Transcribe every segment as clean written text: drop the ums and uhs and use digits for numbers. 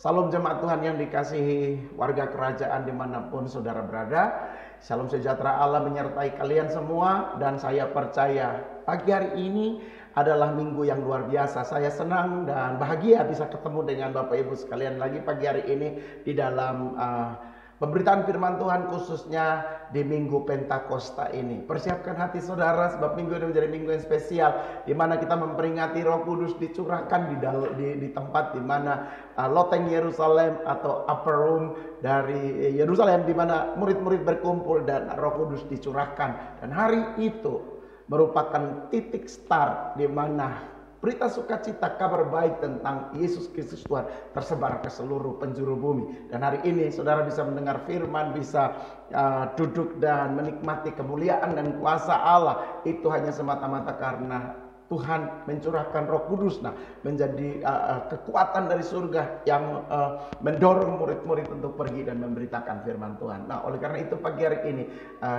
Salam jemaat Tuhan yang dikasihi warga kerajaan dimanapun saudara berada. Salam sejahtera Allah menyertai kalian semua. Dan saya percaya pagi hari ini adalah minggu yang luar biasa. Saya senang dan bahagia bisa ketemu dengan Bapak Ibu sekalian lagi pagi hari ini di dalam pemberitaan firman Tuhan, khususnya di Minggu Pentakosta ini. Persiapkan hati saudara, sebab minggu ini menjadi minggu yang spesial, di mana kita memperingati Roh Kudus dicurahkan di tempat di mana loteng Yerusalem atau upper room dari Yerusalem, di mana murid-murid berkumpul dan Roh Kudus dicurahkan. Dan hari itu merupakan titik start di mana berita sukacita, kabar baik tentang Yesus Kristus Tuhan tersebar ke seluruh penjuru bumi. Dan hari ini saudara bisa mendengar firman, bisa duduk dan menikmati kemuliaan dan kuasa Allah. Itu hanya semata-mata karena Tuhan mencurahkan Roh Kudus, menjadi kekuatan dari surga yang mendorong murid-murid untuk pergi dan memberitakan firman Tuhan. Nah, oleh karena itu pagi hari ini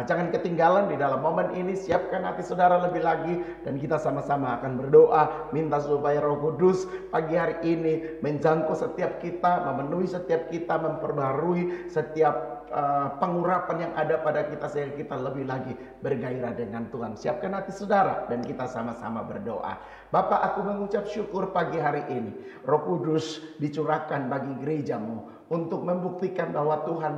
jangan ketinggalan di dalam momen ini. Siapkan hati saudara lebih lagi, dan kita sama-sama akan berdoa minta supaya Roh Kudus pagi hari ini menjangkau setiap kita, memenuhi setiap kita, memperbarui setiap pengurapan yang ada pada kita, sehingga kita lebih lagi bergairah dengan Tuhan. Siapkan hati saudara dan kita sama-sama berdoa. Bapa, aku mengucap syukur pagi hari ini Roh Kudus dicurahkan bagi gerejamu untuk membuktikan bahwa Tuhan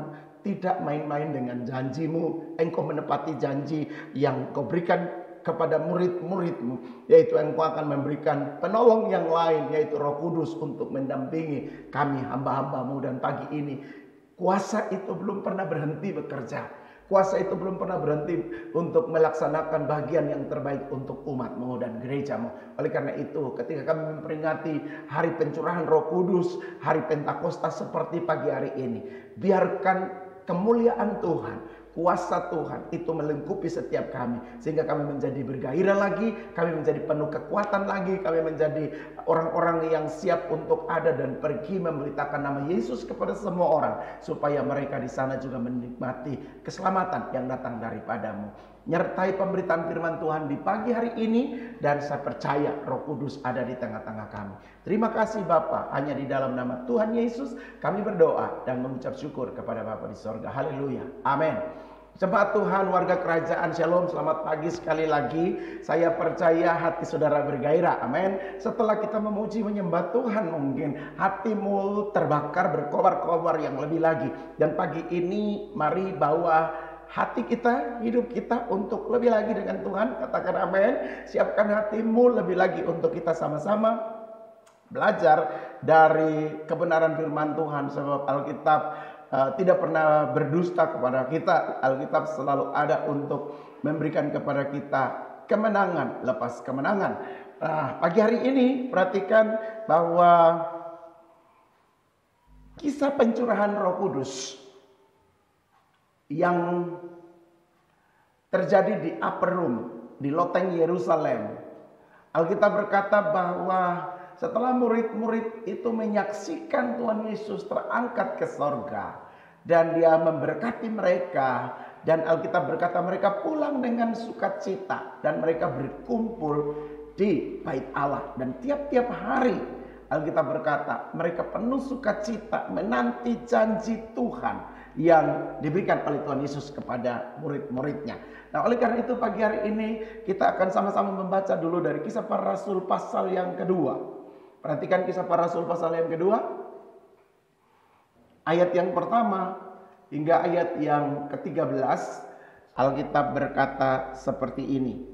tidak main-main dengan janjimu. Engkau menepati janji yang kau berikan kepada murid-muridmu, yaitu engkau akan memberikan penolong yang lain, yaitu Roh Kudus untuk mendampingi kami hamba-hambamu. Dan pagi ini kuasa itu belum pernah berhenti bekerja. Kuasa itu belum pernah berhenti untuk melaksanakan bagian yang terbaik untuk umatmu dan gerejamu. Oleh karena itu, ketika kami memperingati hari pencurahan Roh Kudus, hari Pentakosta seperti pagi hari ini, biarkan kemuliaan Tuhan, kuasa Tuhan itu melingkupi setiap kami, sehingga kami menjadi bergairah lagi, kami menjadi penuh kekuatan lagi, kami menjadi orang-orang yang siap untuk ada dan pergi memberitakan nama Yesus kepada semua orang, supaya mereka di sana juga menikmati keselamatan yang datang daripadamu. Nyertai pemberitaan firman Tuhan di pagi hari ini, dan saya percaya Roh Kudus ada di tengah-tengah kami. Terima kasih Bapa, hanya di dalam nama Tuhan Yesus kami berdoa dan mengucap syukur kepada Bapa di sorga. Haleluya, amin. Jemaat Tuhan, warga kerajaan, shalom, selamat pagi sekali lagi. Saya percaya hati saudara bergairah, amin. Setelah kita memuji menyembah Tuhan, mungkin hatimu terbakar berkobar-kobar yang lebih lagi. Dan pagi ini mari bawa hati kita, hidup kita untuk lebih lagi dengan Tuhan. Katakan amin. Siapkan hatimu lebih lagi untuk kita sama-sama belajar dari kebenaran firman Tuhan. Sebab Alkitab tidak pernah berdusta kepada kita. Alkitab selalu ada untuk memberikan kepada kita kemenangan lepas kemenangan. Pagi hari ini perhatikan bahwa kisah pencurahan Roh Kudus yang terjadi di upper room, di loteng Yerusalem. Alkitab berkata bahwa setelah murid-murid itu menyaksikan Tuhan Yesus terangkat ke sorga, dan dia memberkati mereka, dan Alkitab berkata mereka pulang dengan sukacita, dan mereka berkumpul di bait Allah. Dan tiap-tiap hari Alkitab berkata mereka penuh sukacita menanti janji Tuhan yang diberikan oleh Tuhan Yesus kepada murid-muridnya. Nah, oleh karena itu pagi hari ini kita akan sama-sama membaca dulu dari Kisah Para Rasul pasal yang kedua. Perhatikan Kisah Para Rasul pasal yang kedua, ayat yang pertama hingga ayat yang ke-13. Alkitab berkata seperti ini.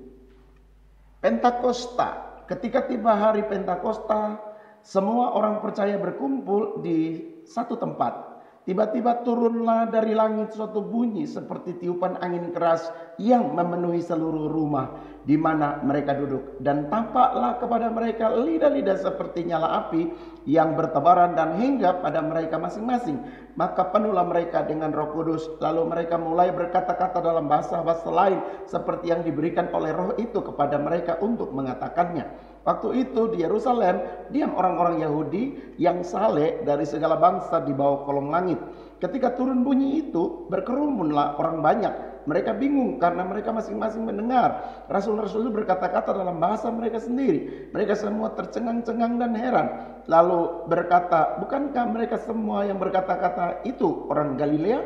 Pentakosta, ketika tiba hari Pentakosta, semua orang percaya berkumpul di satu tempat. Tiba-tiba turunlah dari langit suatu bunyi seperti tiupan angin keras yang memenuhi seluruh rumah di mana mereka duduk. Dan tampaklah kepada mereka lidah-lidah seperti nyala api yang bertebaran dan hinggap pada mereka masing-masing. Maka penuhlah mereka dengan Roh Kudus. Lalu mereka mulai berkata-kata dalam bahasa-bahasa lain seperti yang diberikan oleh Roh itu kepada mereka untuk mengatakannya. Waktu itu di Yerusalem diam orang-orang Yahudi yang saleh dari segala bangsa di bawah kolong langit. Ketika turun bunyi itu, berkerumunlah orang banyak. Mereka bingung karena mereka masing-masing mendengar rasul-rasul itu berkata-kata dalam bahasa mereka sendiri. Mereka semua tercengang-cengang dan heran. Lalu berkata, bukankah mereka semua yang berkata-kata itu orang Galilea?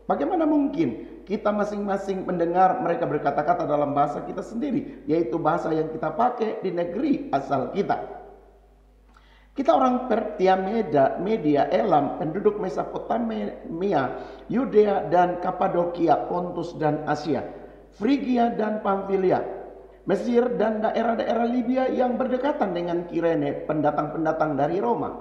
Bagaimana mungkin kita masing-masing mendengar mereka berkata-kata dalam bahasa kita sendiri, yaitu bahasa yang kita pakai di negeri asal kita? Kita orang Pertia, Media, Elam, penduduk Mesopotamia, Yudea dan Kapadokia, Pontus dan Asia, Frigia dan Pamfilia, Mesir dan daerah-daerah Libya yang berdekatan dengan Kirene, pendatang-pendatang dari Roma.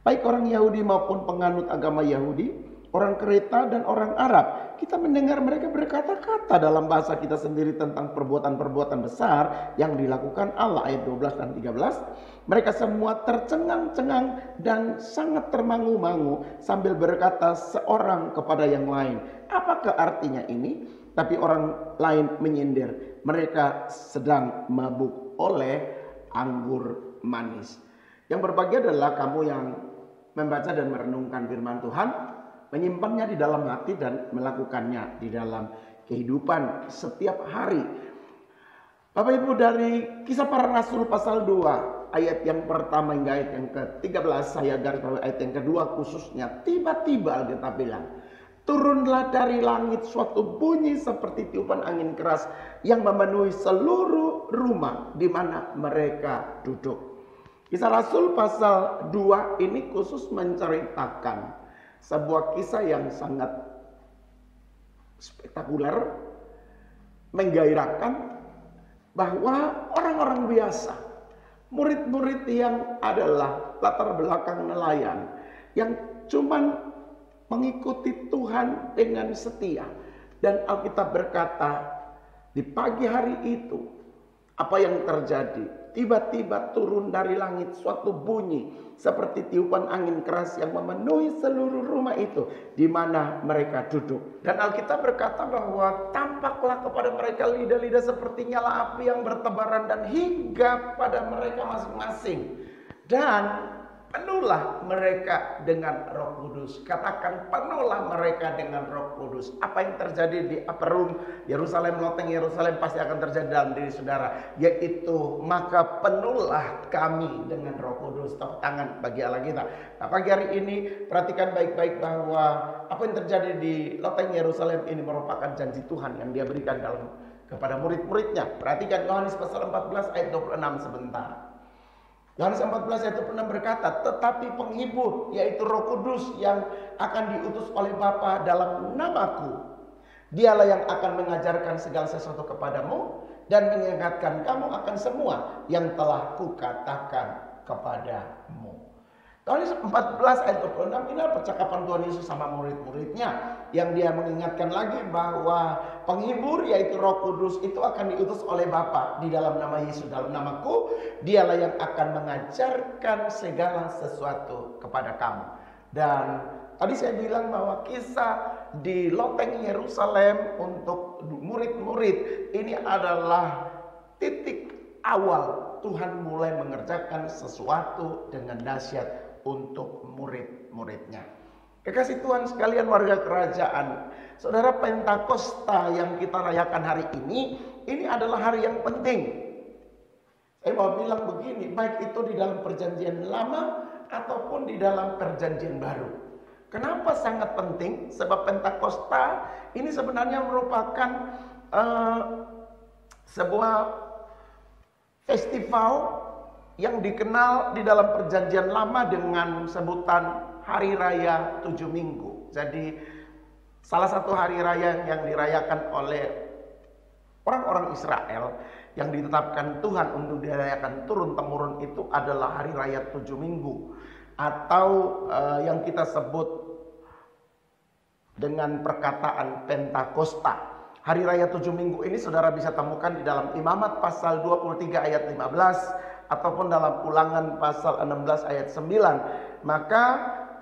Baik orang Yahudi maupun penganut agama Yahudi, orang Kreta dan orang Arab, kita mendengar mereka berkata-kata dalam bahasa kita sendiri tentang perbuatan-perbuatan besar yang dilakukan Allah, ayat 12 dan 13. Mereka semua tercengang-cengang dan sangat termangu-mangu sambil berkata seorang kepada yang lain, apakah artinya ini? Tapi orang lain menyindir, mereka sedang mabuk oleh anggur manis. Yang berbahagia adalah kamu yang membaca dan merenungkan firman Tuhan, menyimpannya di dalam hati dan melakukannya di dalam kehidupan setiap hari. Bapak Ibu, dari Kisah Para Rasul pasal 2 ayat yang pertama hingga ayat yang ke-13, saya garis bawahi ayat yang kedua khususnya. Tiba-tiba Alkitab bilang, turunlah dari langit suatu bunyi seperti tiupan angin keras yang memenuhi seluruh rumah di mana mereka duduk. Kisah Rasul pasal 2 ini khusus menceritakan sebuah kisah yang sangat spektakuler, menggairahkan, bahwa orang-orang biasa, murid-murid yang adalah latar belakang nelayan, yang cuman mengikuti Tuhan dengan setia. Dan Alkitab berkata, di pagi hari itu, apa yang terjadi? Tiba-tiba turun dari langit suatu bunyi seperti tiupan angin keras yang memenuhi seluruh rumah itu di mana mereka duduk. Dan Alkitab berkata bahwa tampaklah kepada mereka lidah-lidah seperti nyala api yang bertebaran dan hingga pada mereka masing-masing. Dan penuhlah mereka dengan Roh Kudus. Katakan, penuhlah mereka dengan Roh Kudus. Apa yang terjadi di upper room Yerusalem, loteng Yerusalem pasti akan terjadi dalam diri saudara, yaitu maka penuhlah kami dengan Roh Kudus. Tepuk tangan bagi Allah kita. Nah, pagi hari ini perhatikan baik-baik bahwa apa yang terjadi di loteng Yerusalem ini merupakan janji Tuhan yang Dia berikan kepada murid-muridnya. Perhatikan Yohanes pasal 14 ayat 26 sebentar. Yohanes 14 ayat 26 berkata, tetapi penghibur, yaitu Roh Kudus yang akan diutus oleh Bapa dalam namaku, Dialah yang akan mengajarkan segala sesuatu kepadamu dan mengingatkan kamu akan semua yang telah kukatakan kepadamu. Yohanes 14 ayat 26 ini adalah percakapan Tuhan Yesus sama murid-muridnya, yang Dia mengingatkan lagi bahwa penghibur yaitu Roh Kudus itu akan diutus oleh Bapa di dalam nama Yesus, dalam namaku, Dialah yang akan mengajarkan segala sesuatu kepada kamu. Dan tadi saya bilang bahwa kisah di loteng Yerusalem untuk murid-murid ini adalah titik awal Tuhan mulai mengerjakan sesuatu dengan dahsyat untuk murid-muridnya. Kekasih Tuhan sekalian, warga kerajaan, saudara, Pentakosta yang kita rayakan hari ini adalah hari yang penting. Saya mau bilang begini, baik itu di dalam perjanjian lama ataupun di dalam perjanjian baru. Kenapa sangat penting? Sebab Pentakosta ini sebenarnya merupakan sebuah festival yang dikenal di dalam perjanjian lama dengan sebutan Hari Raya 7 Minggu. Jadi salah satu hari raya yang dirayakan oleh orang-orang Israel yang ditetapkan Tuhan untuk dirayakan turun-temurun itu adalah Hari Raya 7 Minggu, atau yang kita sebut dengan perkataan Pentakosta. Hari Raya 7 Minggu ini saudara bisa temukan di dalam Imamat pasal 23 ayat 15 ataupun dalam Ulangan pasal 16 ayat 9. Maka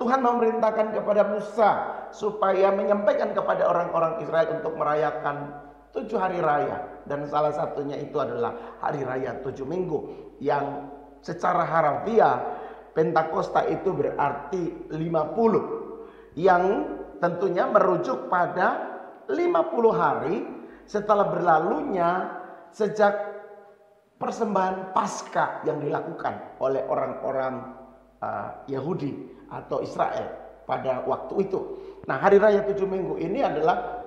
Tuhan memerintahkan kepada Musa supaya menyampaikan kepada orang-orang Israel untuk merayakan 7 hari raya, dan salah satunya itu adalah Hari Raya 7 Minggu, yang secara harafiah Pentakosta itu berarti 50. yang tentunya merujuk pada 50 hari setelah berlalunya sejak persembahan Paskah yang dilakukan oleh orang-orang Yahudi atau Israel pada waktu itu. Nah, hari raya 7 minggu ini adalah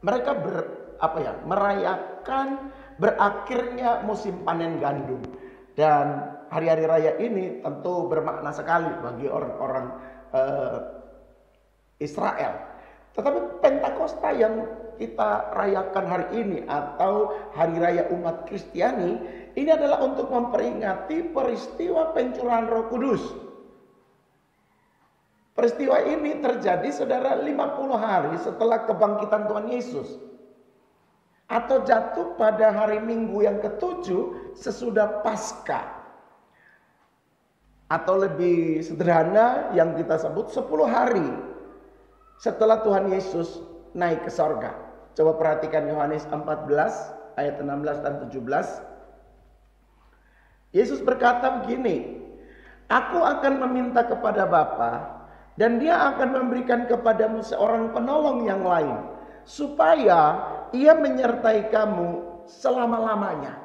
mereka merayakan berakhirnya musim panen gandum. Dan hari-hari raya ini tentu bermakna sekali bagi orang-orang Israel. Tetapi Pentakosta yang kita rayakan hari ini atau hari raya umat Kristiani ini adalah untuk memperingati peristiwa pencurahan Roh Kudus. Peristiwa ini terjadi saudara 50 hari setelah kebangkitan Tuhan Yesus. Atau jatuh pada hari Minggu yang ke-7 sesudah Paskah. Atau lebih sederhana yang kita sebut 10 hari setelah Tuhan Yesus naik ke sorga. Coba perhatikan Yohanes 14 ayat 16 dan 17. Yesus berkata begini, "Aku akan meminta kepada Bapa, dan Dia akan memberikan kepadamu seorang penolong yang lain, supaya Ia menyertai kamu selama-lamanya,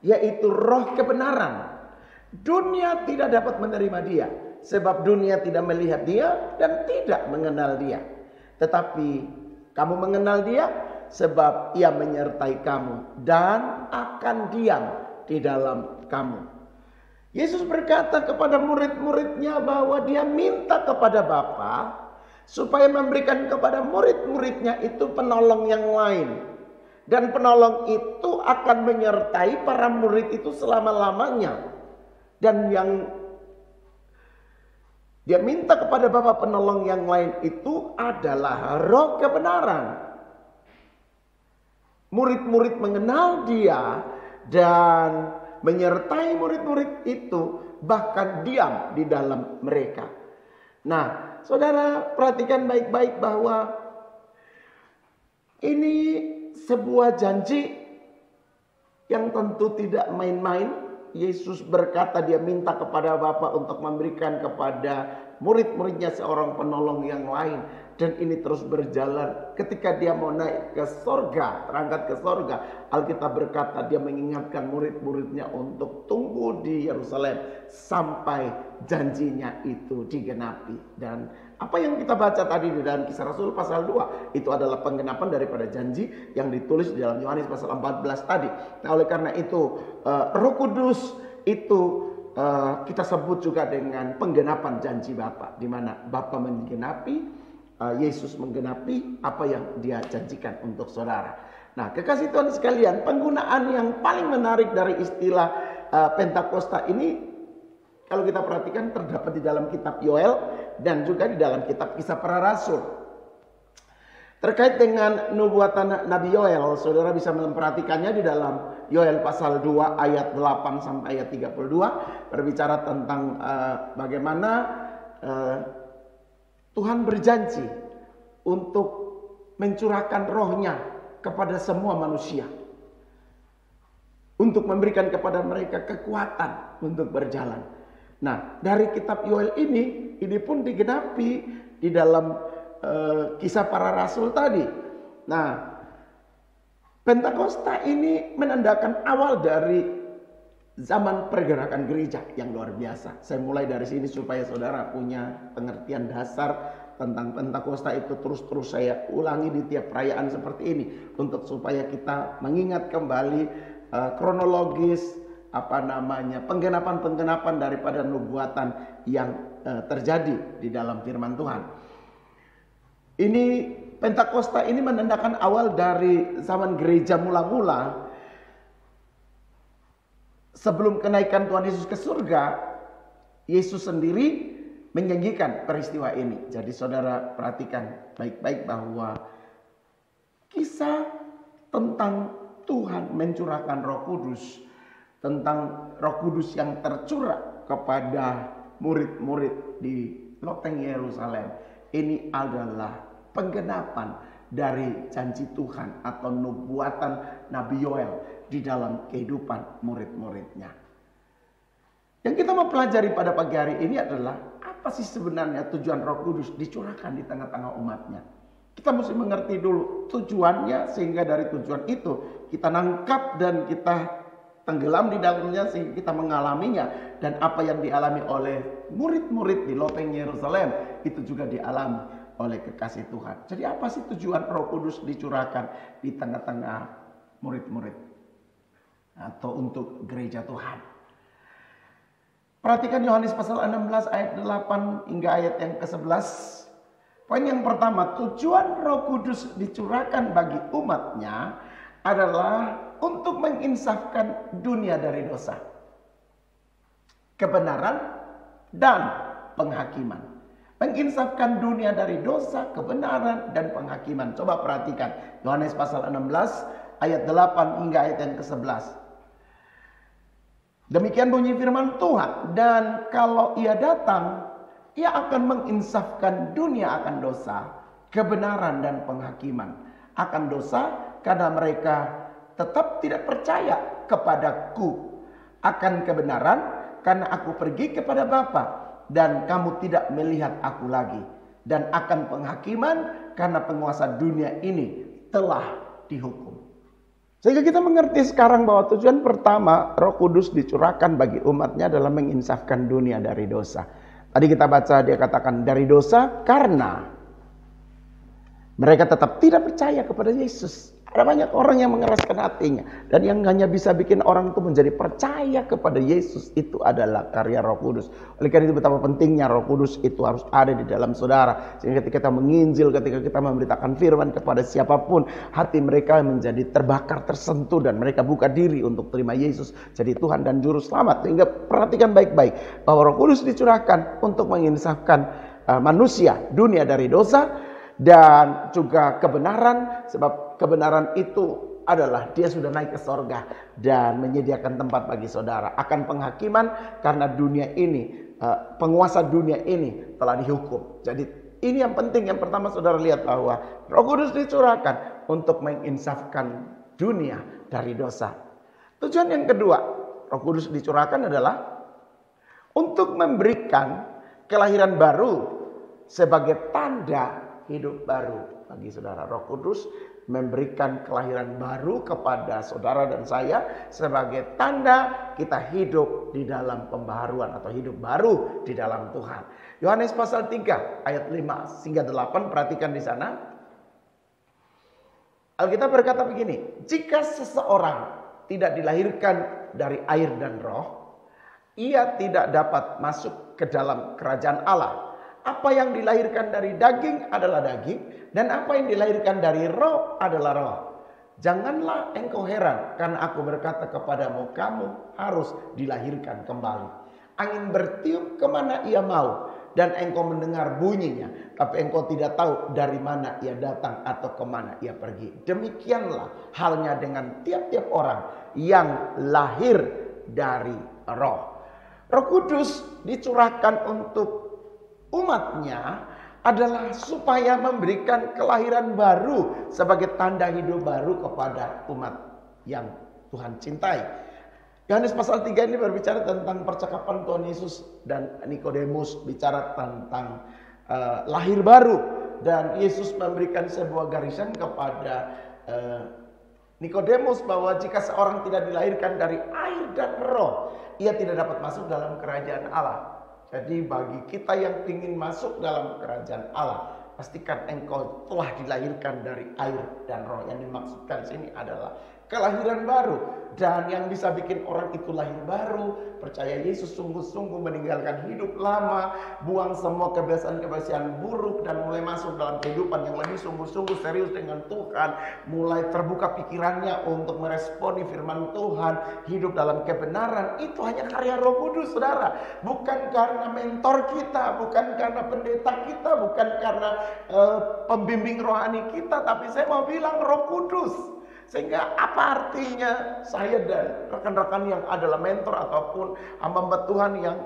yaitu Roh kebenaran. Dunia tidak dapat menerima Dia, sebab dunia tidak melihat Dia dan tidak mengenal Dia. Tetapi kamu mengenal Dia, sebab Ia menyertai kamu dan akan diam di dalam kamu." Yesus berkata kepada murid-muridnya bahwa Dia minta kepada Bapa supaya memberikan kepada murid-muridnya itu penolong yang lain. Dan penolong itu akan menyertai para murid itu selama-lamanya. Dan yang Dia minta kepada Bapa penolong yang lain itu adalah Roh kebenaran. Murid-murid mengenal Dia dan menyertai murid-murid itu, bahkan diam di dalam mereka. Nah, saudara perhatikan baik-baik bahwa ini sebuah janji yang tentu tidak main-main. Yesus berkata Dia minta kepada Bapa untuk memberikan kepada murid-muridnya seorang penolong yang lain. Dan ini terus berjalan. Ketika Dia mau naik ke sorga, terangkat ke sorga, Alkitab berkata Dia mengingatkan murid-muridnya untuk tunggu di Yerusalem sampai janjinya itu digenapi. Dan apa yang kita baca tadi di dalam Kisah Rasul pasal 2 itu adalah penggenapan daripada janji yang ditulis di dalam Yohanes pasal 14 tadi. Nah, oleh karena itu Roh Kudus itu kita sebut juga dengan penggenapan janji Bapa, di mana Bapa menggenapi, Yesus menggenapi apa yang Dia janjikan untuk saudara. Nah, kekasih Tuhan sekalian, penggunaan yang paling menarik dari istilah Pentakosta ini kalau kita perhatikan terdapat di dalam kitab Yoel dan juga di dalam kitab Kisah Para Rasul. Terkait dengan nubuatan Nabi Yoel, saudara bisa memperhatikannya di dalam Yoel pasal 2 ayat 8 sampai ayat 32 berbicara tentang bagaimana Tuhan berjanji untuk mencurahkan rohnya kepada semua manusia. Untuk memberikan kepada mereka kekuatan untuk berjalan. Nah, dari kitab Yoel ini pun digenapi di dalam Kisah Para Rasul tadi. Nah, Pentakosta ini menandakan awal dari zaman pergerakan gereja yang luar biasa. Saya mulai dari sini supaya saudara punya pengertian dasar tentang Pentakosta itu terus saya ulangi di tiap perayaan seperti ini untuk supaya kita mengingat kembali kronologis penggenapan daripada nubuatan yang terjadi di dalam firman Tuhan. Ini Pentakosta ini menandakan awal dari zaman gereja mula-mula. Sebelum kenaikan Tuhan Yesus ke surga, Yesus sendiri menjanjikan peristiwa ini. Jadi saudara perhatikan baik-baik bahwa kisah tentang Tuhan mencurahkan Roh Kudus, tentang Roh Kudus yang tercurah kepada murid-murid di loteng Yerusalem, ini adalah penggenapan dari janji Tuhan atau nubuatan Nabi Yoel di dalam kehidupan murid-muridnya. Yang kita mau pelajari pada pagi hari ini adalah apa sih sebenarnya tujuan Roh Kudus dicurahkan di tengah-tengah umatnya? Kita mesti mengerti dulu tujuannya, sehingga dari tujuan itu kita nangkap dan kita tenggelam di dalamnya sehingga kita mengalaminya. Dan apa yang dialami oleh murid-murid di loteng Yerusalem itu juga dialami oleh kekasih Tuhan. Jadi apa sih tujuan Roh Kudus dicurahkan di tengah-tengah murid-murid atau untuk gereja Tuhan? Perhatikan Yohanes pasal 16 ayat 8 hingga ayat yang ke-11. Poin yang pertama, tujuan Roh Kudus dicurahkan bagi umatnya adalah untuk menginsafkan dunia dari dosa, kebenaran, dan penghakiman. Menginsafkan dunia dari dosa, kebenaran, dan penghakiman. Coba perhatikan Yohanes pasal 16 ayat 8 hingga ayat yang ke-11. Demikian bunyi firman Tuhan, dan kalau ia datang, ia akan menginsafkan dunia akan dosa, kebenaran, dan penghakiman. Akan dosa karena mereka tetap tidak percaya kepadaku. Akan kebenaran karena aku pergi kepada Bapa dan kamu tidak melihat aku lagi. Dan akan penghakiman karena penguasa dunia ini telah dihukum. Sehingga kita mengerti sekarang bahwa tujuan pertama Roh Kudus dicurahkan bagi umatnya adalah menginsafkan dunia dari dosa. Tadi kita baca dia katakan dari dosa karena mereka tetap tidak percaya kepada Yesus. Ada banyak orang yang mengeraskan hatinya. Dan yang hanya bisa bikin orang itu menjadi percaya kepada Yesus itu adalah karya Roh Kudus. Oleh karena itu betapa pentingnya Roh Kudus itu harus ada di dalam saudara. Sehingga ketika kita menginjil, ketika kita memberitakan firman kepada siapapun, hati mereka menjadi terbakar, tersentuh, dan mereka buka diri untuk terima Yesus jadi Tuhan dan Juru Selamat. Sehingga perhatikan baik-baik bahwa Roh Kudus dicurahkan untuk menginsafkan manusia, dunia dari dosa, dan juga kebenaran, sebab kebenaran itu adalah dia sudah naik ke sorga dan menyediakan tempat bagi saudara. Akan penghakiman karena dunia ini, penguasa dunia ini telah dihukum. Jadi ini yang penting. Yang pertama saudara lihat bahwa Roh Kudus dicurahkan untuk menginsafkan dunia dari dosa. Tujuan yang kedua Roh Kudus dicurahkan adalah untuk memberikan kelahiran baru sebagai tanda hidup baru bagi saudara. Roh Kudus memberikan kelahiran baru kepada saudara dan saya sebagai tanda kita hidup di dalam pembaharuan atau hidup baru di dalam Tuhan. Yohanes pasal 3 ayat 5 hingga 8, perhatikan di sana. Alkitab berkata begini, jika seseorang tidak dilahirkan dari air dan roh, ia tidak dapat masuk ke dalam kerajaan Allah. Apa yang dilahirkan dari daging adalah daging, dan apa yang dilahirkan dari roh adalah roh. Janganlah engkau heran karena aku berkata kepadamu, kamu harus dilahirkan kembali. Angin bertiup kemana ia mau, dan engkau mendengar bunyinya, tapi engkau tidak tahu dari mana ia datang atau kemana ia pergi. Demikianlah halnya dengan tiap-tiap orang yang lahir dari roh. Roh Kudus dicurahkan untuk umatnya adalah supaya memberikan kelahiran baru sebagai tanda hidup baru kepada umat yang Tuhan cintai. Yohanes pasal 3 ini berbicara tentang percakapan Tuhan Yesus dan Nikodemus, bicara tentang lahir baru, dan Yesus memberikan sebuah garisan kepada Nikodemus bahwa jika seorang tidak dilahirkan dari air dan roh, ia tidak dapat masuk dalam kerajaan Allah. Jadi bagi kita yang ingin masuk dalam kerajaan Allah, pastikan engkau telah dilahirkan dari air dan roh. Yang dimaksudkan sini adalah kelahiran baru. Dan yang bisa bikin orang itu lahir baru, percaya Yesus sungguh-sungguh, meninggalkan hidup lama, buang semua kebiasaan-kebiasaan buruk, dan mulai masuk dalam kehidupan yang lebih sungguh-sungguh serius dengan Tuhan. Mulai terbuka pikirannya untuk meresponi firman Tuhan, hidup dalam kebenaran. Itu hanya karya Roh Kudus, saudara. Bukan karena mentor kita, bukan karena pendeta kita, bukan karena pembimbing rohani kita, tapi saya mau bilang Roh Kudus. Sehingga apa artinya saya dan rekan-rekan yang adalah mentor ataupun hamba Tuhan yang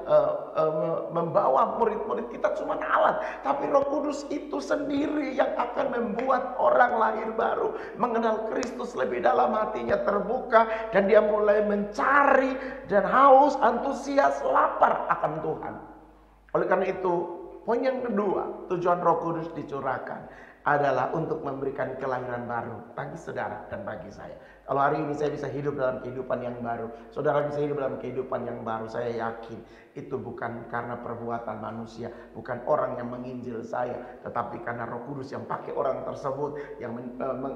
membawa murid-murid kita cuma alat. Tapi Roh Kudus itu sendiri yang akan membuat orang lahir baru, mengenal Kristus lebih dalam, hatinya terbuka, dan dia mulai mencari dan haus, antusias, lapar akan Tuhan. Oleh karena itu Poin yang kedua, tujuan Roh Kudus dicurahkan adalah untuk memberikan kelahiran baru bagi saudara dan bagi saya. Kalau hari ini saya bisa hidup dalam kehidupan yang baru, saudara bisa hidup dalam kehidupan yang baru, saya yakin itu bukan karena perbuatan manusia, bukan orang yang menginjil saya, tetapi karena Roh Kudus yang pakai orang tersebut, yang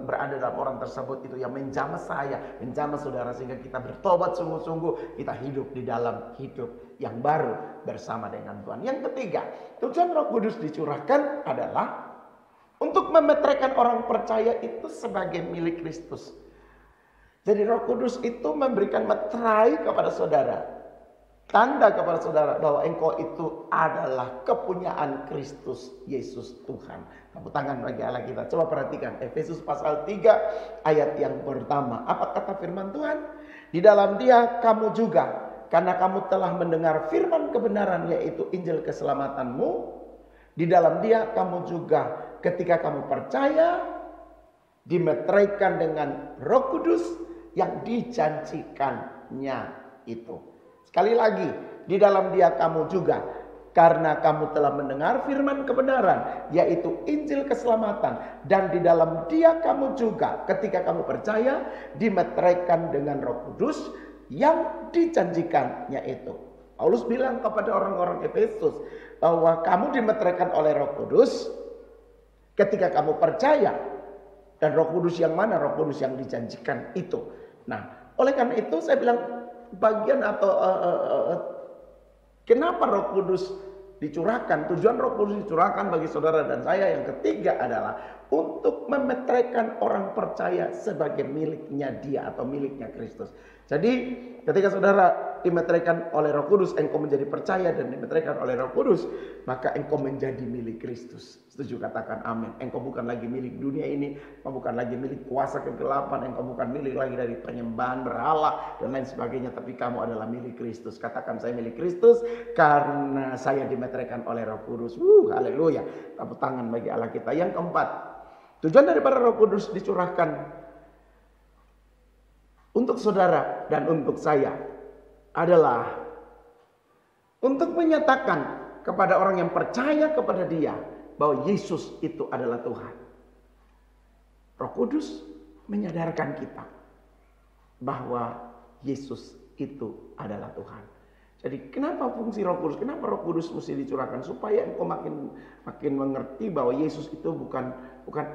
berada dalam orang tersebut, itu yang menjamah saya, menjamah saudara, sehingga kita bertobat sungguh-sungguh, kita hidup di dalam hidup yang baru bersama dengan Tuhan. Yang ketiga, tujuan Roh Kudus dicurahkan adalah untuk memeteraikan orang percaya itu sebagai milik Kristus. Jadi Roh Kudus itu memberikan meterai kepada saudara, tanda kepada saudara bahwa engkau itu adalah kepunyaan Kristus Yesus Tuhan. Tepuk tangan bagi Allah kita. Coba perhatikan Efesus pasal 3 ayat yang pertama. Apa kata firman Tuhan? Di dalam Dia kamu juga, karena kamu telah mendengar firman kebenaran, yaitu Injil keselamatanmu. Di dalam Dia kamu juga, ketika kamu percaya, dimeteraikan dengan Roh Kudus yang dijanjikannya itu. Sekali lagi, di dalam Dia kamu juga, karena kamu telah mendengar firman kebenaran, yaitu Injil keselamatan, dan di dalam Dia kamu juga, ketika kamu percaya, dimeteraikan dengan Roh Kudus yang dijanjikannya itu. Paulus bilang kepada orang-orang Efesus bahwa kamu dimeteraikan oleh Roh Kudus ketika kamu percaya. Dan Roh Kudus yang mana? Roh Kudus yang dijanjikan itu. Nah, oleh karena itu saya bilang bagian atau kenapa Roh Kudus dicurahkan? Tujuan Roh Kudus dicurahkan bagi saudara dan saya yang ketiga adalah untuk memeteraikan orang percaya sebagai miliknya Dia atau miliknya Kristus. Jadi ketika saudara dimeteraikan oleh Roh Kudus, engkau menjadi percaya dan dimeteraikan oleh Roh Kudus, maka engkau menjadi milik Kristus. Setuju? Katakan amin. Engkau bukan lagi milik dunia ini, engkau bukan lagi milik kuasa kegelapan, engkau bukan milik lagi dari penyembahan berhala dan lain sebagainya, tapi kamu adalah milik Kristus. Katakan, saya milik Kristus karena saya dimeteraikan oleh Roh Kudus. Haleluya. Tepuk tangan bagi Allah kita. Yang keempat, tujuan daripada Roh Kudus dicurahkan untuk saudara dan untuk saya adalah untuk menyatakan kepada orang yang percaya kepada Dia bahwa Yesus itu adalah Tuhan. Roh Kudus menyadarkan kita bahwa Yesus itu adalah Tuhan. Jadi kenapa fungsi Roh Kudus? Kenapa Roh Kudus mesti dicurahkan? Supaya engkau makin mengerti bahwa Yesus itu bukan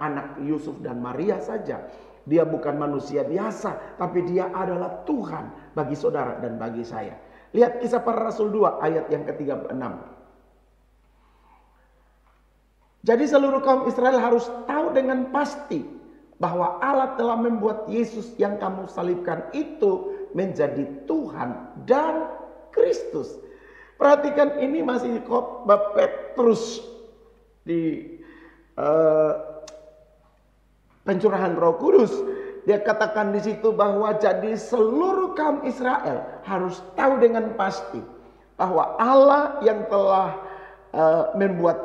anak Yusuf dan Maria saja. Dia bukan manusia biasa, tapi Dia adalah Tuhan bagi saudara dan bagi saya. Lihat Kisah Para Rasul 2 ayat yang ke-36. Jadi seluruh kaum Israel harus tahu dengan pasti bahwa Allah telah membuat Yesus yang kamu salibkan itu menjadi Tuhan dan Kristus. Perhatikan, ini masih khotbah Petrus di pencurahan Roh Kudus. Dia katakan di situ bahwa jadi seluruh kaum Israel harus tahu dengan pasti bahwa Allah yang telah membuat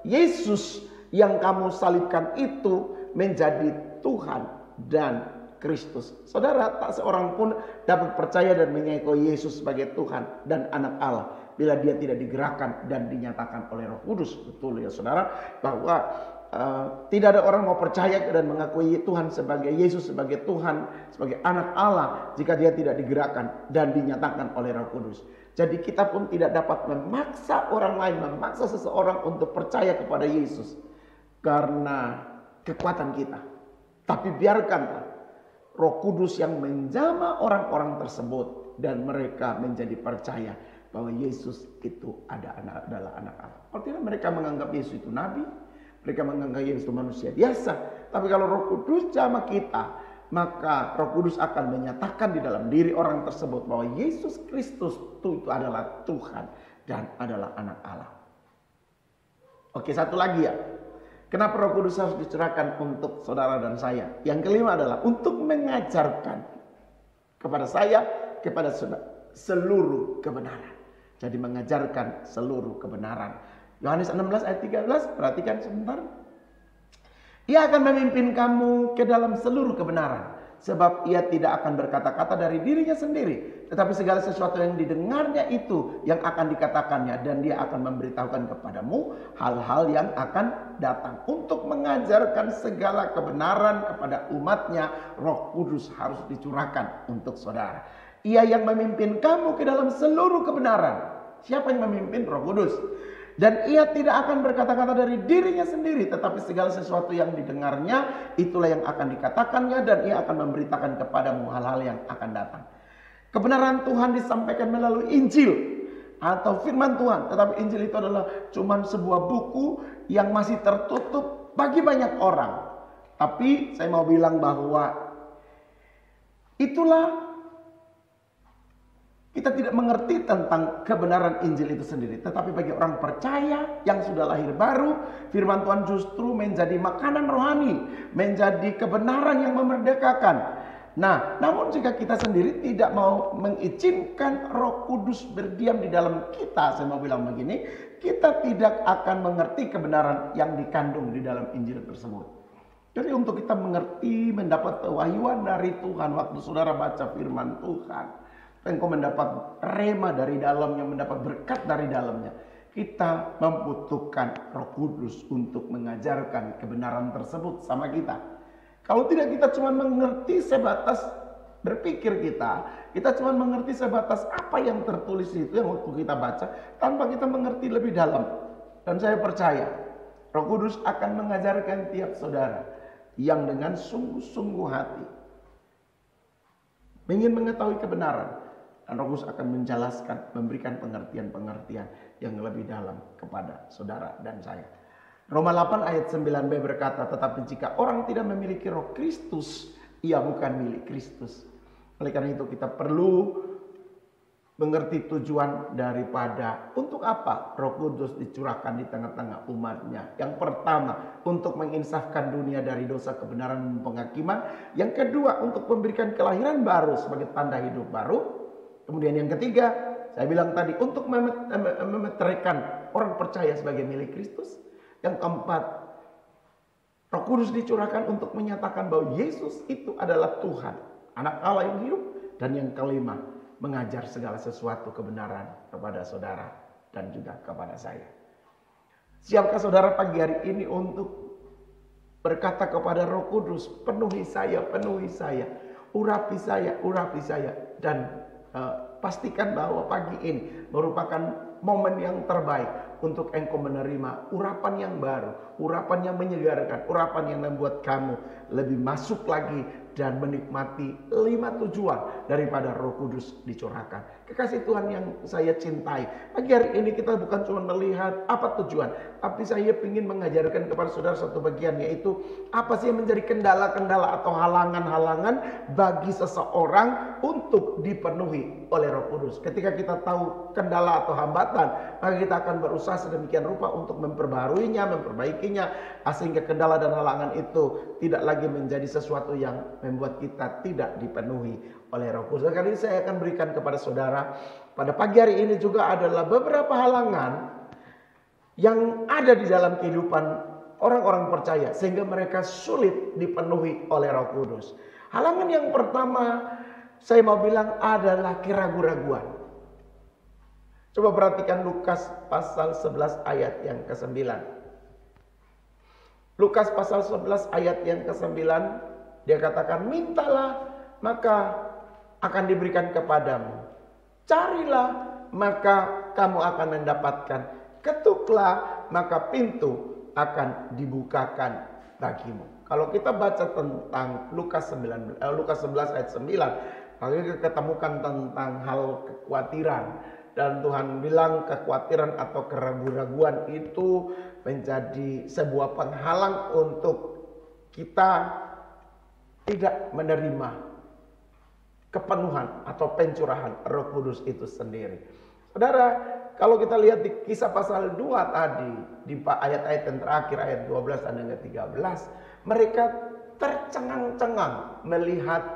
Yesus yang kamu salibkan itu menjadi Tuhan dan Kristus. Saudara, tak seorang pun dapat percaya dan mengakui Yesus sebagai Tuhan dan anak Allah bila dia tidak digerakkan dan dinyatakan oleh Roh Kudus. Betul ya saudara, bahwa tidak ada orang mau percaya dan mengakui Tuhan sebagai Yesus sebagai Tuhan, sebagai anak Allah jika dia tidak digerakkan dan dinyatakan oleh Roh Kudus. Jadi kita pun tidak dapat memaksa orang lain, memaksa seseorang untuk percaya kepada Yesus karena kekuatan kita. Tapi biarkanlah Roh Kudus yang menjamah orang-orang tersebut dan mereka menjadi percaya bahwa Yesus itu adalah anak Allah. Artinya mereka menganggap Yesus itu nabi, mereka menganggap Yesus itu manusia biasa. Tapi kalau Roh Kudus jamah kita, maka Roh Kudus akan menyatakan di dalam diri orang tersebut bahwa Yesus Kristus itu adalah Tuhan dan adalah anak Allah. Oke, satu lagi ya. Kenapa Roh Kudus harus dicurahkan untuk saudara dan saya? Yang kelima adalah untuk mengajarkan kepada saya, kepada saudara, seluruh kebenaran. Jadi mengajarkan seluruh kebenaran. Yohanes 16 ayat 13, perhatikan sebentar. Ia akan memimpin kamu ke dalam seluruh kebenaran, Sebab ia tidak akan berkata-kata dari dirinya sendiri, tetapi segala sesuatu yang didengarnya itu yang akan dikatakannya, dan dia akan memberitahukan kepadamu hal-hal yang akan datang. Untuk mengajarkan segala kebenaran kepada umatnya, Roh Kudus harus dicurahkan untuk saudara. Ia yang memimpin kamu ke dalam seluruh kebenaran. Siapa yang memimpin? Roh Kudus. Dan ia tidak akan berkata-kata dari dirinya sendiri, tetapi segala sesuatu yang didengarnya itulah yang akan dikatakannya, dan ia akan memberitakan kepadamu hal-hal yang akan datang. Kebenaran Tuhan disampaikan melalui Injil atau firman Tuhan, tetapi Injil itu adalah cuma sebuah buku yang masih tertutup bagi banyak orang. Tapi saya mau bilang bahwa itulah kita tidak mengerti tentang kebenaran Injil itu sendiri. Tetapi bagi orang percaya yang sudah lahir baru, firman Tuhan justru menjadi makanan rohani, menjadi kebenaran yang memerdekakan. Nah, namun jika kita sendiri tidak mau mengizinkan Roh Kudus berdiam di dalam kita, saya mau bilang begini, kita tidak akan mengerti kebenaran yang dikandung di dalam Injil tersebut. Jadi untuk kita mengerti, mendapat kewahyuan dari Tuhan waktu saudara baca firman Tuhan, engkau mendapat rema dari dalamnya, mendapat berkat dari dalamnya. Kita membutuhkan Roh Kudus untuk mengajarkan kebenaran tersebut sama kita. Kalau tidak, kita cuma mengerti sebatas berpikir kita cuma mengerti sebatas apa yang tertulis itu yang waktu kita baca, tanpa kita mengerti lebih dalam. Dan saya percaya Roh Kudus akan mengajarkan tiap saudara yang dengan sungguh-sungguh hati ingin mengetahui kebenaran. Dan Roh Kudus akan menjelaskan, memberikan pengertian-pengertian yang lebih dalam kepada saudara dan saya. Roma 8 ayat 9b berkata, tetapi jika orang tidak memiliki Roh Kristus, ia bukan milik Kristus. Oleh karena itu kita perlu mengerti tujuan daripada untuk apa Roh Kudus dicurahkan di tengah-tengah umatnya. Yang pertama, untuk menginsafkan dunia dari dosa, kebenaran, dan penghakiman. Yang kedua, untuk memberikan kelahiran baru sebagai tanda hidup baru. Kemudian yang ketiga, saya bilang tadi, untuk memeteraikan orang percaya sebagai milik Kristus. Yang keempat, Roh Kudus dicurahkan untuk menyatakan bahwa Yesus itu adalah Tuhan, Anak Allah yang hidup. Dan yang kelima, mengajar segala sesuatu kebenaran kepada saudara dan juga kepada saya. Siapkah saudara pagi hari ini untuk berkata kepada Roh Kudus, penuhi saya, urapi saya, dan pastikan bahwa pagi ini merupakan momen yang terbaik untuk engkau menerima urapan yang baru, urapan yang menyegarkan, urapan yang membuat kamu lebih masuk lagi dan menikmati 5 tujuan daripada Roh Kudus dicurahkan. Kekasih Tuhan yang saya cintai, pagi hari ini kita bukan cuma melihat apa tujuan, tapi saya ingin mengajarkan kepada saudara satu bagian, yaitu apa sih yang menjadi kendala-kendala atau halangan-halangan bagi seseorang untuk dipenuhi oleh Roh Kudus. Ketika kita tahu kendala atau hambatan, maka kita akan berusaha sedemikian rupa untuk memperbaruinya, memperbaikinya, sehingga kendala dan halangan itu tidak lagi menjadi sesuatu yang membuat kita tidak dipenuhi oleh Roh Kudus. Kali ini saya akan berikan kepada saudara pada pagi hari ini juga adalah beberapa halangan yang ada di dalam kehidupan orang-orang percaya sehingga mereka sulit dipenuhi oleh Roh Kudus. Halangan yang pertama saya mau bilang adalah keraguan-raguan. Coba perhatikan Lukas pasal 11 ayat yang ke-9. Lukas pasal 11 ayat yang ke-9, dia katakan, mintalah maka akan diberikan kepadamu. Carilah maka kamu akan mendapatkan. Ketuklah maka pintu akan dibukakan bagimu. Kalau kita baca tentang Lukas 11 ayat 9, lalu kita ketemukan tentang hal kekhawatiran. Dan Tuhan bilang kekhawatiran atau keraguan-raguan itu menjadi sebuah penghalang untuk kita tidak menerima kepenuhan atau pencurahan Roh Kudus itu sendiri. Saudara, kalau kita lihat di Kisah pasal 2 tadi, di ayat-ayat yang terakhir, ayat 12 dan yang ke-13, mereka tercengang-cengang melihat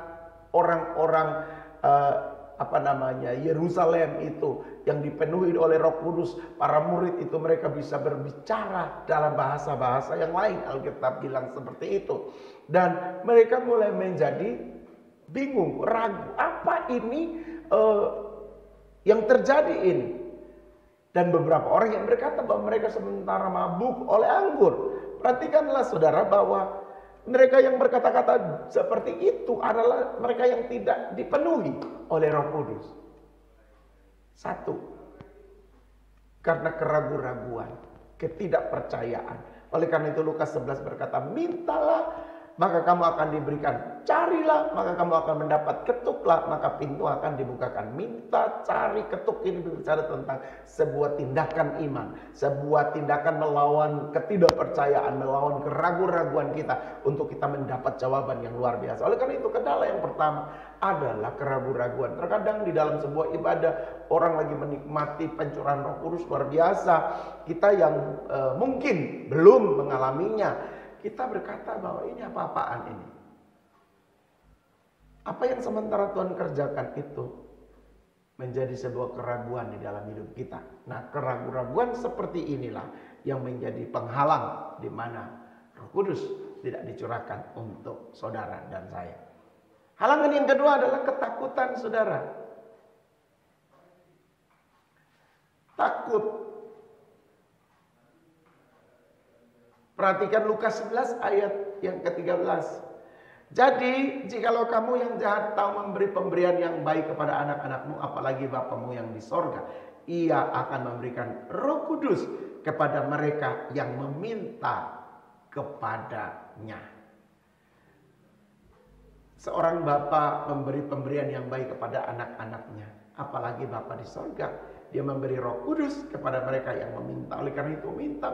orang-orang Yerusalem itu yang dipenuhi oleh Roh Kudus. Para murid itu mereka bisa berbicara dalam bahasa-bahasa yang lain, Alkitab bilang seperti itu. Dan mereka mulai menjadi bingung, ragu, apa ini yang terjadi ini? Dan beberapa orang yang berkata bahwa mereka sementara mabuk oleh anggur. Perhatikanlah saudara bahwa mereka yang berkata-kata seperti itu adalah mereka yang tidak dipenuhi oleh Roh Kudus. Satu, karena keraguan-raguan, ketidakpercayaan. Oleh karena itu Lukas 11 berkata, mintalah maka kamu akan diberikan, carilah maka kamu akan mendapat, ketuklah maka pintu akan dibukakan. Minta, cari, ketuk ini berbicara tentang sebuah tindakan iman, sebuah tindakan melawan ketidakpercayaan, melawan keraguan-raguan kita untuk kita mendapat jawaban yang luar biasa. Oleh karena itu kendala yang pertama adalah keraguan-raguan. Terkadang di dalam sebuah ibadah orang lagi menikmati pencurahan Roh Kudus luar biasa, kita yang mungkin belum mengalaminya, kita berkata bahwa ini apa-apaan ini. Apa yang sementara Tuhan kerjakan itu menjadi sebuah keraguan di dalam hidup kita. Nah, keraguan-raguan seperti inilah yang menjadi penghalang di mana Roh Kudus tidak dicurahkan untuk saudara dan saya. Halangan yang kedua adalah ketakutan saudara. Takut. Perhatikan Lukas 11 ayat yang ke-13. Jadi, jikalau kamu yang jahat tahu memberi pemberian yang baik kepada anak-anakmu, apalagi Bapamu yang di sorga, Ia akan memberikan Roh Kudus kepada mereka yang meminta kepadanya. Seorang bapa memberi pemberian yang baik kepada anak-anaknya, apalagi Bapa di sorga. Dia memberi Roh Kudus kepada mereka yang meminta. Oleh karena itu minta,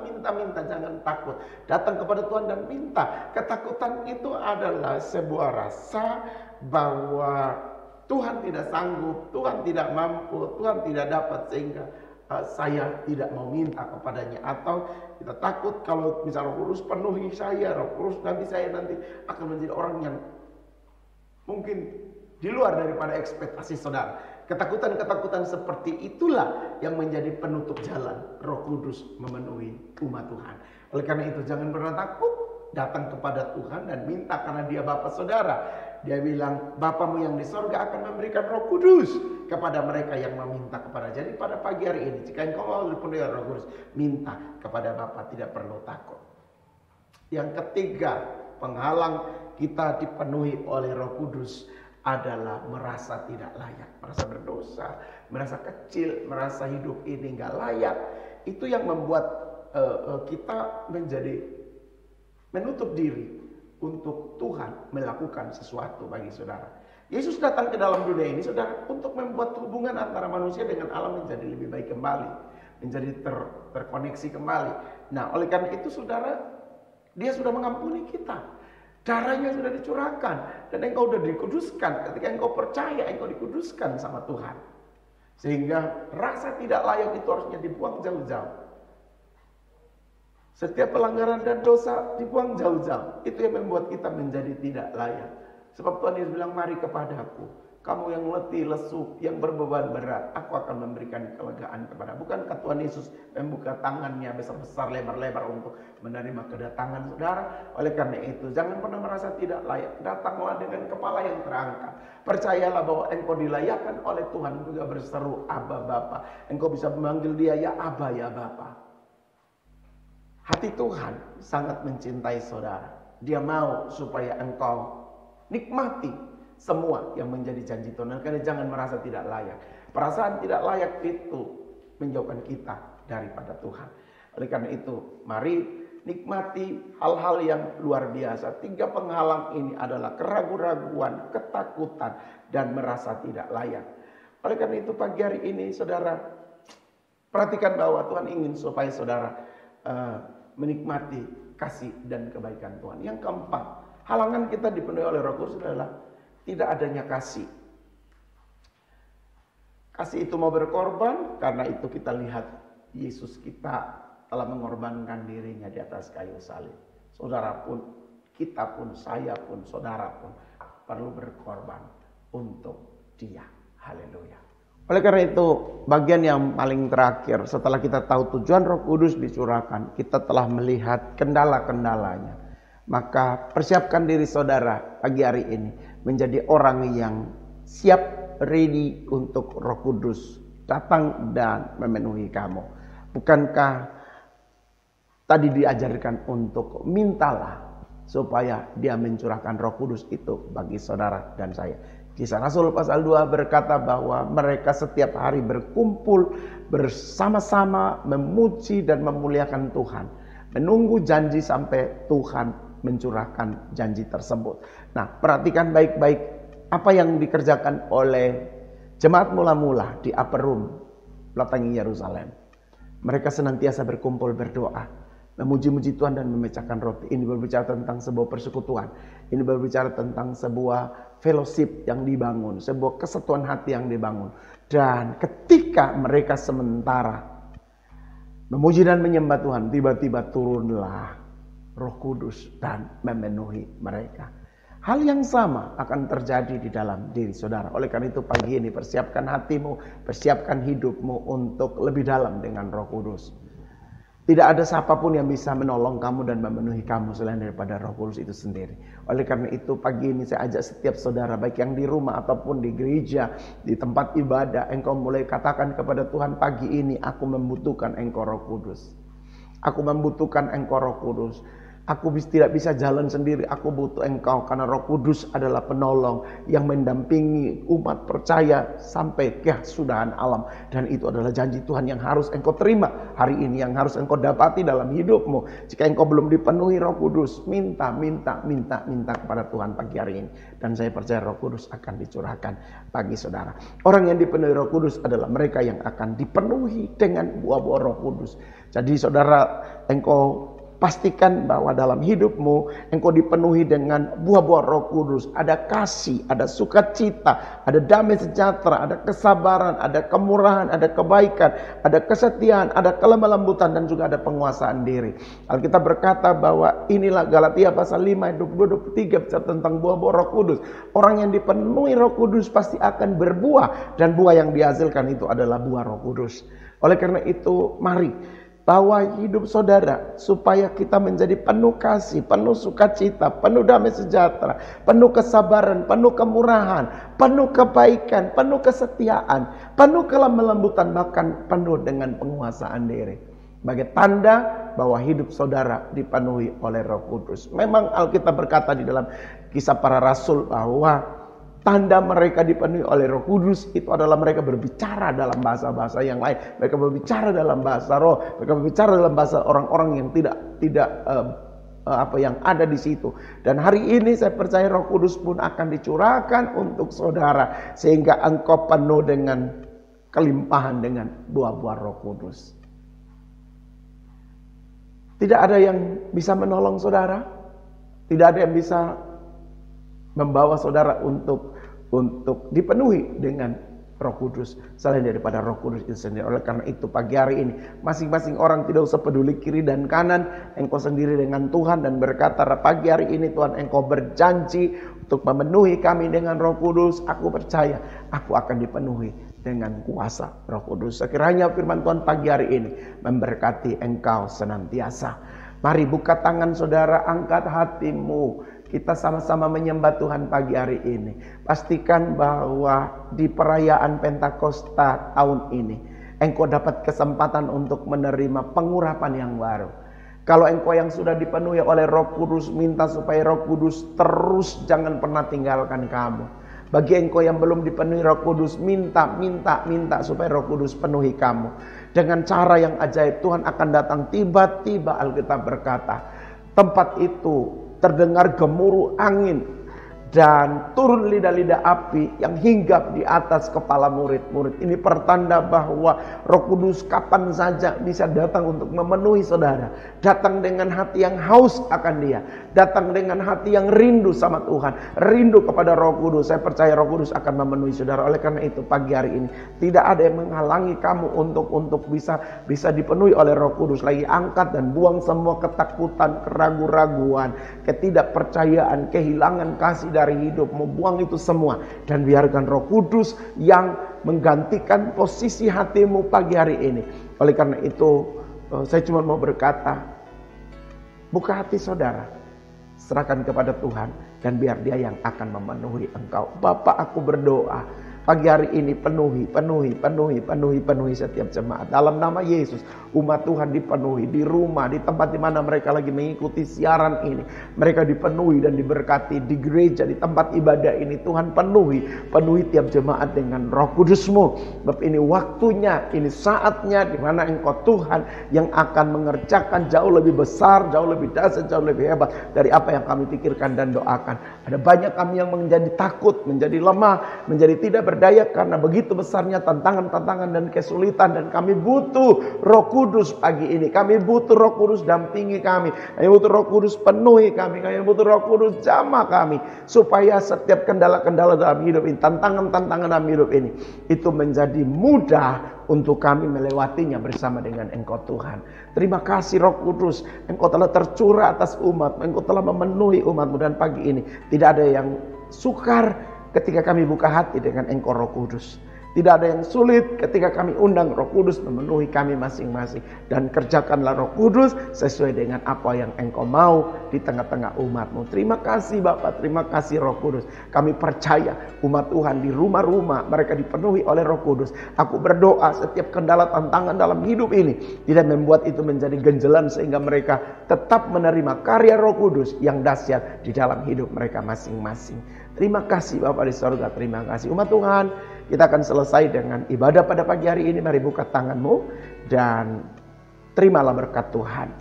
jangan takut. Datang kepada Tuhan dan minta. Ketakutan itu adalah sebuah rasa bahwa Tuhan tidak sanggup, Tuhan tidak mampu, Tuhan tidak dapat, sehingga saya tidak mau minta kepadanya. Atau kita takut kalau misalnya Roh Kudus penuhi saya, Roh Kudus saya nanti akan menjadi orang yang mungkin di luar daripada ekspektasi saudara. Ketakutan-ketakutan seperti itulah yang menjadi penutup jalan Roh Kudus memenuhi umat Tuhan. Oleh karena itu jangan pernah takut, datang kepada Tuhan dan minta karena Dia Bapa saudara. Dia bilang, Bapamu yang di sorga akan memberikan Roh Kudus kepada mereka yang meminta kepada. Jadi pada pagi hari ini, jika engkau mau dipenuhi Roh Kudus, minta kepada Bapa, tidak perlu takut. Yang ketiga, penghalang kita dipenuhi oleh Roh Kudus adalah merasa tidak layak, merasa berdosa, merasa kecil, merasa hidup ini nggak layak. Itu yang membuat kita menjadi menutup diri untuk Tuhan melakukan sesuatu bagi saudara. Yesus datang ke dalam dunia ini saudara untuk membuat hubungan antara manusia dengan Allah menjadi lebih baik kembali, menjadi terkoneksi kembali. Nah, oleh karena itu saudara, Dia sudah mengampuni kita. Darahnya sudah dicurahkan dan engkau sudah dikuduskan. Ketika engkau percaya, engkau dikuduskan sama Tuhan. Sehingga rasa tidak layak itu harusnya dibuang jauh-jauh. Setiap pelanggaran dan dosa dibuang jauh-jauh. Itu yang membuat kita menjadi tidak layak. Sebab Tuhan Yesus bilang, mari kepadaku, kamu yang letih, lesu, yang berbeban berat, aku akan memberikan kelegaan kepada. Bukankah Tuhan Yesus membuka tangannya besar-besar, lebar-lebar untuk menerima kedatangan saudara? Oleh karena itu, jangan pernah merasa tidak layak. Datanglah dengan kepala yang terangkat. Percayalah bahwa engkau dilayakkan oleh Tuhan juga berseru, Abba Bapa. Engkau bisa memanggil Dia, ya Abba, ya Bapa. Hati Tuhan sangat mencintai saudara. Dia mau supaya engkau nikmati semua yang menjadi janji Tuhan. Karena jangan merasa tidak layak. Perasaan tidak layak itu menjauhkan kita daripada Tuhan. Oleh karena itu, mari nikmati hal-hal yang luar biasa. 3 penghalang ini adalah keraguan-raguan, ketakutan, dan merasa tidak layak. Oleh karena itu pagi hari ini saudara, perhatikan bahwa Tuhan ingin supaya saudara menikmati kasih dan kebaikan Tuhan. Yang keempat, halangan kita dipenuhi oleh Roh Kudus adalah tidak adanya kasih. Kasih itu mau berkorban, karena itu kita lihat Yesus kita telah mengorbankan dirinya di atas kayu salib. Saudara pun, kita pun, saya pun, saudara pun perlu berkorban untuk Dia. Haleluya. Oleh karena itu, bagian yang paling terakhir setelah kita tahu tujuan Roh Kudus dicurahkan, kita telah melihat kendala-kendalanya. Maka persiapkan diri saudara pagi hari ini menjadi orang yang siap, ready untuk Roh Kudus datang dan memenuhi kamu. Bukankah tadi diajarkan untuk mintalah supaya dia mencurahkan Roh Kudus itu bagi saudara dan saya. Kisah Rasul pasal 2 berkata bahwa mereka setiap hari berkumpul bersama-sama memuji dan memuliakan Tuhan, menunggu janji sampai Tuhan mencurahkan janji tersebut. Nah, perhatikan baik-baik apa yang dikerjakan oleh jemaat mula-mula di Upper Room Latangi Yerusalem. Mereka senantiasa berkumpul berdoa, memuji-muji Tuhan dan memecahkan roti. Ini berbicara tentang sebuah persekutuan. Ini berbicara tentang sebuah fellowship yang dibangun, sebuah kesatuan hati yang dibangun. Dan ketika mereka sementara memuji dan menyembah Tuhan, tiba-tiba turunlah Roh Kudus dan memenuhi mereka. Hal yang sama akan terjadi di dalam diri saudara. Oleh karena itu pagi ini persiapkan hatimu, persiapkan hidupmu untuk lebih dalam dengan Roh Kudus. Tidak ada siapapun yang bisa menolong kamu dan memenuhi kamu selain daripada Roh Kudus itu sendiri. Oleh karena itu pagi ini saya ajak setiap saudara, baik yang di rumah ataupun di gereja, di tempat ibadah, engkau mulai katakan kepada Tuhan, pagi ini aku membutuhkan Engkau Roh Kudus. Aku membutuhkan Engkau Roh Kudus. Aku tidak bisa jalan sendiri, aku butuh Engkau. Karena Roh Kudus adalah penolong yang mendampingi umat percaya sampai kesudahan alam. Dan itu adalah janji Tuhan yang harus engkau terima hari ini, yang harus engkau dapati dalam hidupmu. Jika engkau belum dipenuhi Roh Kudus, minta kepada Tuhan pagi hari ini. Dan saya percaya Roh Kudus akan dicurahkan bagi saudara. Orang yang dipenuhi Roh Kudus adalah mereka yang akan dipenuhi dengan buah-buah Roh Kudus. Jadi saudara, engkau pastikan bahwa dalam hidupmu engkau dipenuhi dengan buah-buah Roh Kudus. Ada kasih, ada sukacita, ada damai sejahtera, ada kesabaran, ada kemurahan, ada kebaikan, ada kesetiaan, ada kelemah lembutan, dan juga ada penguasaan diri. Alkitab berkata bahwa inilah Galatia pasal 5 ayat 22-23 bicara tentang buah-buah Roh Kudus. Orang yang dipenuhi Roh Kudus pasti akan berbuah, dan buah yang dihasilkan itu adalah buah Roh Kudus. Oleh karena itu mari bawa hidup saudara supaya kita menjadi penuh kasih, penuh sukacita, penuh damai sejahtera, penuh kesabaran, penuh kemurahan, penuh kebaikan, penuh kesetiaan, penuh kelemah lembutan, bahkan penuh dengan penguasaan diri. Sebagai tanda bahwa hidup saudara dipenuhi oleh Roh Kudus. Memang Alkitab berkata di dalam Kisah Para Rasul bahwa tanda mereka dipenuhi oleh Roh Kudus itu adalah mereka berbicara dalam bahasa-bahasa yang lain. Mereka berbicara dalam bahasa roh. Mereka berbicara dalam bahasa orang-orang yang tidak yang ada di situ. Dan hari ini saya percaya Roh Kudus pun akan dicurahkan untuk saudara, sehingga engkau penuh dengan kelimpahan dengan buah-buah Roh Kudus. Tidak ada yang bisa menolong saudara. Tidak ada yang bisa membawa saudara untuk dipenuhi dengan Roh Kudus selain daripada Roh Kudus itu sendiri. Oleh karena itu pagi hari ini masing-masing orang tidak usah peduli kiri dan kanan, engkau sendiri dengan Tuhan, dan berkata pagi hari ini Tuhan, engkau berjanji untuk memenuhi kami dengan Roh Kudus. Aku percaya aku akan dipenuhi dengan kuasa Roh Kudus. Sekiranya firman Tuhan pagi hari ini memberkati engkau senantiasa. Mari buka tangan saudara, angkat hatimu. Kita sama-sama menyembah Tuhan pagi hari ini. Pastikan bahwa di perayaan Pentakosta tahun ini engkau dapat kesempatan untuk menerima pengurapan yang baru. Kalau engkau yang sudah dipenuhi oleh Roh Kudus, minta supaya Roh Kudus terus jangan pernah tinggalkan kamu. Bagi engkau yang belum dipenuhi Roh Kudus, minta supaya Roh Kudus penuhi kamu. Dengan cara yang ajaib Tuhan akan datang tiba-tiba. Alkitab berkata, tempat itu terdengar gemuruh angin dan turun lidah-lidah api yang hinggap di atas kepala murid-murid. Ini pertanda bahwa Roh Kudus kapan saja bisa datang untuk memenuhi saudara. Datang dengan hati yang haus akan Dia, datang dengan hati yang rindu sama Tuhan, rindu kepada Roh Kudus. Saya percaya Roh Kudus akan memenuhi saudara. Oleh karena itu pagi hari ini tidak ada yang menghalangi kamu untuk bisa dipenuhi oleh Roh Kudus. Lagi angkat dan buang semua ketakutan, keraguan-raguan, ketidakpercayaan, kehilangan kasih dari hidupmu. Buang itu semua dan biarkan Roh Kudus yang menggantikan posisi hatimu pagi hari ini. Oleh karena itu saya cuma mau berkata, buka hati saudara. serahkan kepada Tuhan, dan biar Dia yang akan memenuhi engkau. Bapa, aku berdoa pagi hari ini penuhi setiap jemaat. Dalam nama Yesus, umat Tuhan dipenuhi di rumah, di tempat di mana mereka lagi mengikuti siaran ini. Mereka dipenuhi dan diberkati di gereja, di tempat ibadah ini. Tuhan penuhi tiap jemaat dengan Roh Kudus-Mu. Sebab ini waktunya, ini saatnya di mana Engkau Tuhan yang akan mengerjakan jauh lebih besar, jauh lebih dahsyat, jauh lebih hebat dari apa yang kami pikirkan dan doakan. Ada banyak kami yang menjadi takut, menjadi lemah, menjadi tidak berdaya karena begitu besarnya tantangan-tantangan dan kesulitan, dan kami butuh Roh Kudus pagi ini. Kami butuh Roh Kudus dampingi kami. Kami butuh Roh Kudus penuhi kami. Kami butuh Roh Kudus jamah kami, supaya setiap kendala-kendala dalam hidup ini, tantangan-tantangan dalam hidup ini, itu menjadi mudah untuk kami melewatinya bersama dengan Engkau Tuhan. Terima kasih Roh Kudus, Engkau telah tercurah atas umat, Engkau telah memenuhi umat-Mu, dan pagi ini tidak ada yang sukar ketika kami buka hati dengan Engkau Roh Kudus. Tidak ada yang sulit ketika kami undang Roh Kudus memenuhi kami masing-masing. Dan kerjakanlah Roh Kudus sesuai dengan apa yang Engkau mau di tengah-tengah umat-Mu. Terima kasih Bapak, terima kasih Roh Kudus. Kami percaya umat Tuhan di rumah-rumah mereka dipenuhi oleh Roh Kudus. Aku berdoa setiap kendala tantangan dalam hidup ini tidak membuat itu menjadi ganjelan, sehingga mereka tetap menerima karya Roh Kudus yang dahsyat di dalam hidup mereka masing-masing. Terima kasih Bapak di sorga, terima kasih. Umat Tuhan, kita akan selesai dengan ibadah pada pagi hari ini. Mari buka tanganmu dan terimalah berkat Tuhan.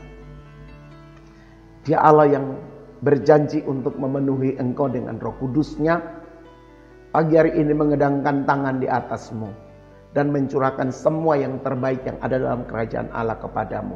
Dia Allah yang berjanji untuk memenuhi engkau dengan Roh Kudus-Nya. Pagi hari ini mengedangkan tangan di atasmu dan mencurahkan semua yang terbaik yang ada dalam kerajaan Allah kepadamu.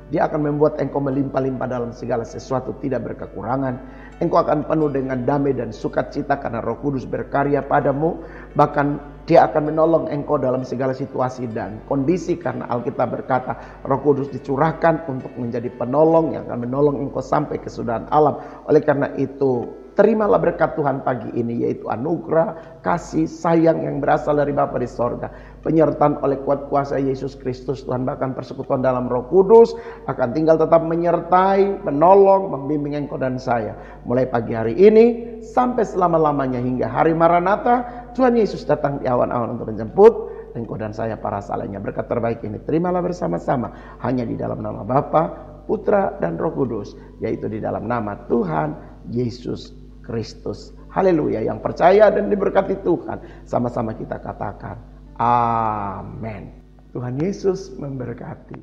Dia akan membuat engkau melimpah-limpah dalam segala sesuatu, tidak berkekurangan. Engkau akan penuh dengan damai dan sukacita karena Roh Kudus berkarya padamu. Bahkan Dia akan menolong engkau dalam segala situasi dan kondisi, karena Alkitab berkata Roh Kudus dicurahkan untuk menjadi penolong yang akan menolong engkau sampai kesudahan alam. Oleh karena itu, terimalah berkat Tuhan pagi ini, yaitu anugerah, kasih, sayang yang berasal dari Bapa di sorga, penyertaan oleh kuat kuasa Yesus Kristus Tuhan, bahkan persekutuan dalam Roh Kudus akan tinggal tetap menyertai, menolong, membimbing engkau dan saya mulai pagi hari ini sampai selama-lamanya hingga hari Maranatha. Tuhan Yesus datang di awan-awan untuk menjemput engkau dan saya para salehnya. Berkat terbaik ini terimalah bersama-sama hanya di dalam nama Bapa, Putra dan Roh Kudus, yaitu di dalam nama Tuhan Yesus Kristus. Haleluya. Yang percaya dan diberkati Tuhan, sama-sama kita katakan amin. Tuhan Yesus memberkati.